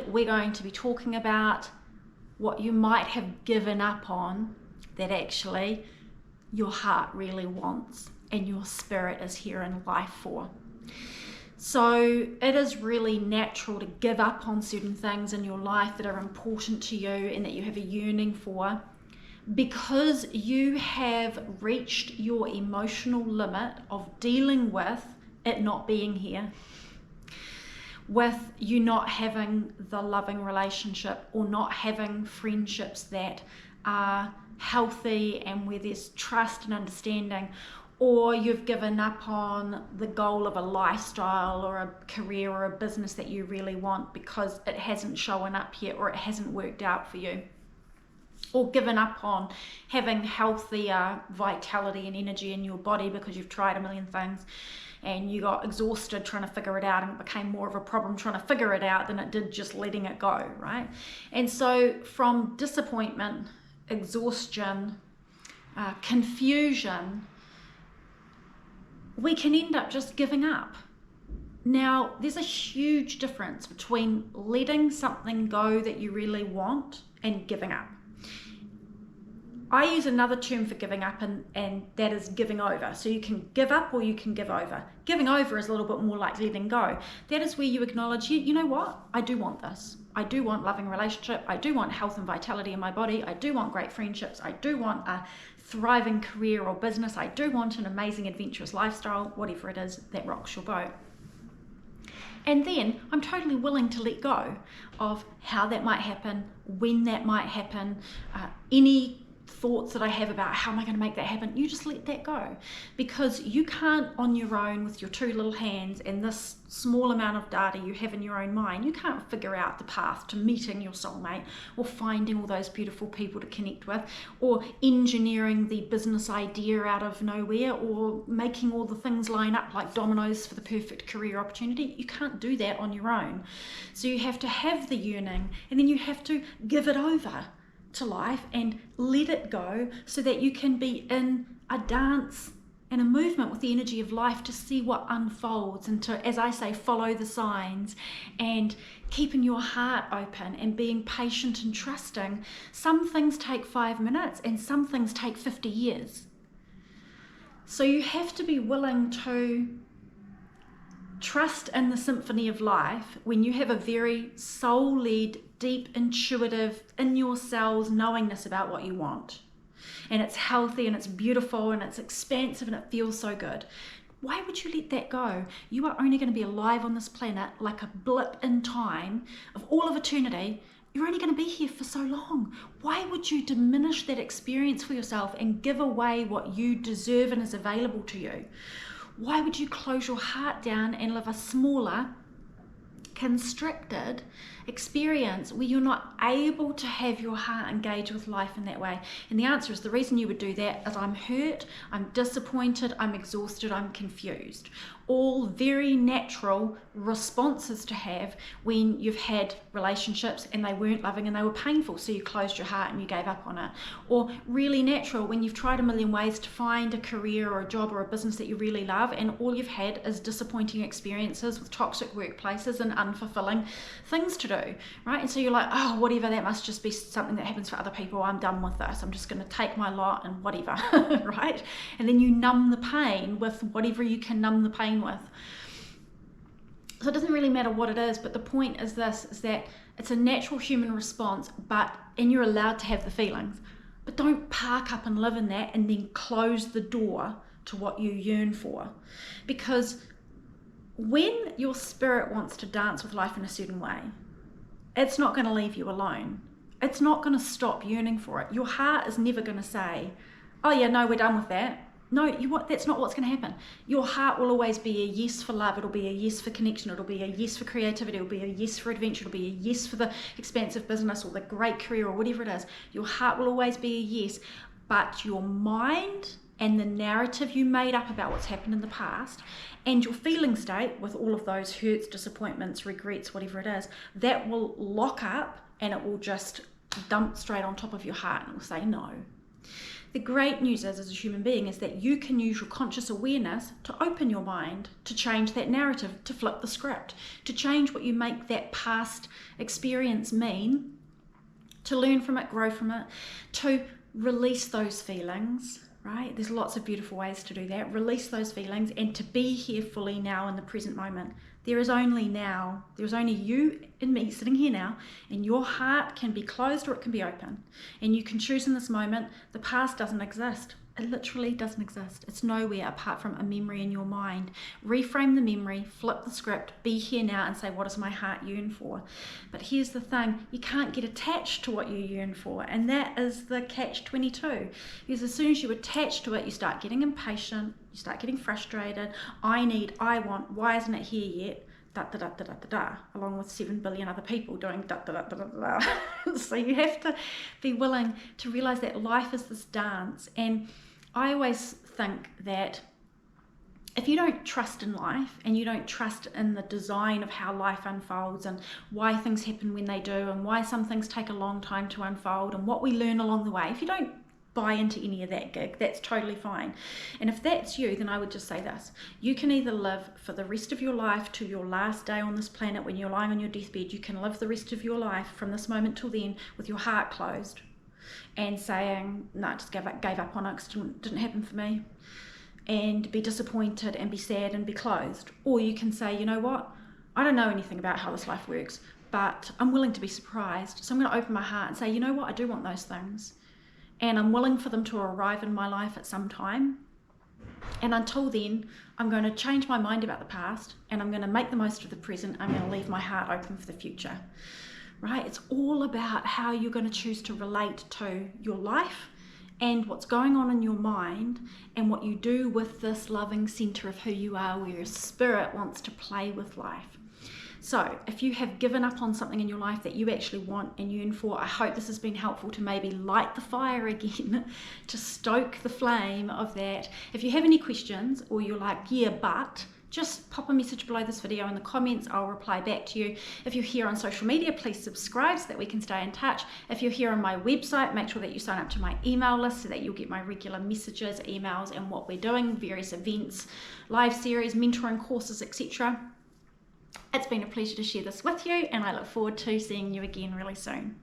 We're going to be talking about what you might have given up on that actually your heart really wants and your spirit is here in life for. So it is really natural to give up on certain things in your life that are important to you and that you have a yearning for, because you have reached your emotional limit of dealing with it not being here, with you not having the loving relationship or not having friendships that are healthy and where there's trust and understanding, or you've given up on the goal of a lifestyle or a career or a business that you really want because it hasn't shown up yet or it hasn't worked out for you, or given up on having healthier vitality and energy in your body because you've tried a million things and you got exhausted trying to figure it out, and it became more of a problem trying to figure it out than it did just letting it go, right? And so from disappointment, exhaustion, confusion, we can end up just giving up. Now, there's a huge difference between letting something go that you really want and giving up. I use another term for giving up, and that is giving over. So you can give up or you can give over. Giving over is a little bit more like letting go. That is where you acknowledge, you know what? I do want this. I do want loving relationship. I do want health and vitality in my body. I do want great friendships. I do want a thriving career or business. I do want an amazing adventurous lifestyle, whatever it is that rocks your boat. And then I'm totally willing to let go of how that might happen, when that might happen, any thoughts that I have about how am I going to make that happen. You just let that go, because you can't on your own with your two little hands and this small amount of data you have in your own mind, you can't figure out the path to meeting your soulmate or finding all those beautiful people to connect with, or engineering the business idea out of nowhere, or making all the things line up like dominoes for the perfect career opportunity. You can't do that on your own. So you have to have the yearning, and then you have to give it over to life and let it go, so that you can be in a dance and a movement with the energy of life to see what unfolds, and to, as I say, follow the signs and keeping your heart open and being patient and trusting. Some things take 5 minutes and some things take 50 years. So you have to be willing to trust in the symphony of life when you have a very soul-led, deep, intuitive, in your cells knowingness about what you want. And it's healthy and it's beautiful and it's expansive and it feels so good. Why would you let that go? You are only going to be alive on this planet like a blip in time of all of eternity. You're only going to be here for so long. Why would you diminish that experience for yourself and give away what you deserve and is available to you? Why would you close your heart down and live a smaller, constricted experience where you're not able to have your heart engage with life in that way? And the answer is, the reason you would do that is I'm hurt, I'm disappointed, I'm exhausted, I'm confused. All very natural responses to have when you've had relationships and they weren't loving and they were painful, so you closed your heart and you gave up on it. Or really natural when you've tried a million ways to find a career or a job or a business that you really love, and all you've had is disappointing experiences with toxic workplaces and unfulfilling things to do, right? And so you're like, oh, whatever, that must just be something that happens for other people. I'm done with this. I'm just going to take my lot and whatever, right? And then you numb the pain with whatever you can numb the pain with. So it doesn't really matter what it is, but the point is this, is that it's a natural human response, and you're allowed to have the feelings, but don't park up and live in that and then close the door to what you yearn for. Because when your spirit wants to dance with life in a certain way, it's not going to leave you alone. It's not going to stop yearning for it. Your heart is never going to say, oh yeah, no, we're done with that. No, that's not what's going to happen. Your heart will always be a yes for love. It'll be a yes for connection. It'll be a yes for creativity. It'll be a yes for adventure. It'll be a yes for the expansive business or the great career or whatever it is. Your heart will always be a yes, but your mind and the narrative you made up about what's happened in the past and your feeling state with all of those hurts, disappointments, regrets, whatever it is, that will lock up and it will just dump straight on top of your heart and it will say no. The great news is, as a human being, is that you can use your conscious awareness to open your mind, to change that narrative, to flip the script, to change what you make that past experience mean, to learn from it, grow from it, to release those feelings, right? There's lots of beautiful ways to do that. Release those feelings and to be here fully now in the present moment. There is only now. There's only you and me sitting here now, and your heart can be closed or it can be open. And you can choose in this moment. The past doesn't exist. It literally doesn't exist. It's nowhere apart from a memory in your mind. Reframe the memory, flip the script, be here now and say, what does my heart yearn for? But here's the thing, you can't get attached to what you yearn for, and that is the catch-22. Because as soon as you attach to it, you start getting impatient, you start getting frustrated. I need, I want, why isn't it here yet? Da, da, da, da, da, da, da, along with 7 billion other people doing da, da, da, da, da, da. So you have to be willing to realize that life is this dance. And I always think that if you don't trust in life and you don't trust in the design of how life unfolds and why things happen when they do and why some things take a long time to unfold and what we learn along the way, if you don't buy into any of that gig, that's totally fine. And if that's you, then I would just say this: you can either live for the rest of your life to your last day on this planet when you're lying on your deathbed. You can live the rest of your life from this moment till then with your heart closed and saying, no, I just gave up on it because it didn't happen for me, and be disappointed and be sad and be closed. Or you can say, you know what, I don't know anything about how this life works, but I'm willing to be surprised. So I'm going to open my heart and say, you know what, I do want those things. And I'm willing for them to arrive in my life at some time. And until then, I'm going to change my mind about the past and I'm going to make the most of the present. I'm going to leave my heart open for the future, right? It's all about how you're going to choose to relate to your life and what's going on in your mind and what you do with this loving center of who you are, where your spirit wants to play with life. So if you have given up on something in your life that you actually want and yearn for, I hope this has been helpful to maybe light the fire again, to stoke the flame of that. If you have any questions or you're like, yeah, but, just pop a message below this video in the comments. I'll reply back to you. If you're here on social media, please subscribe so that we can stay in touch. If you're here on my website, make sure that you sign up to my email list so that you'll get my regular messages, emails, and what we're doing, various events, live series, mentoring courses, etc. It's been a pleasure to share this with you, and I look forward to seeing you again really soon.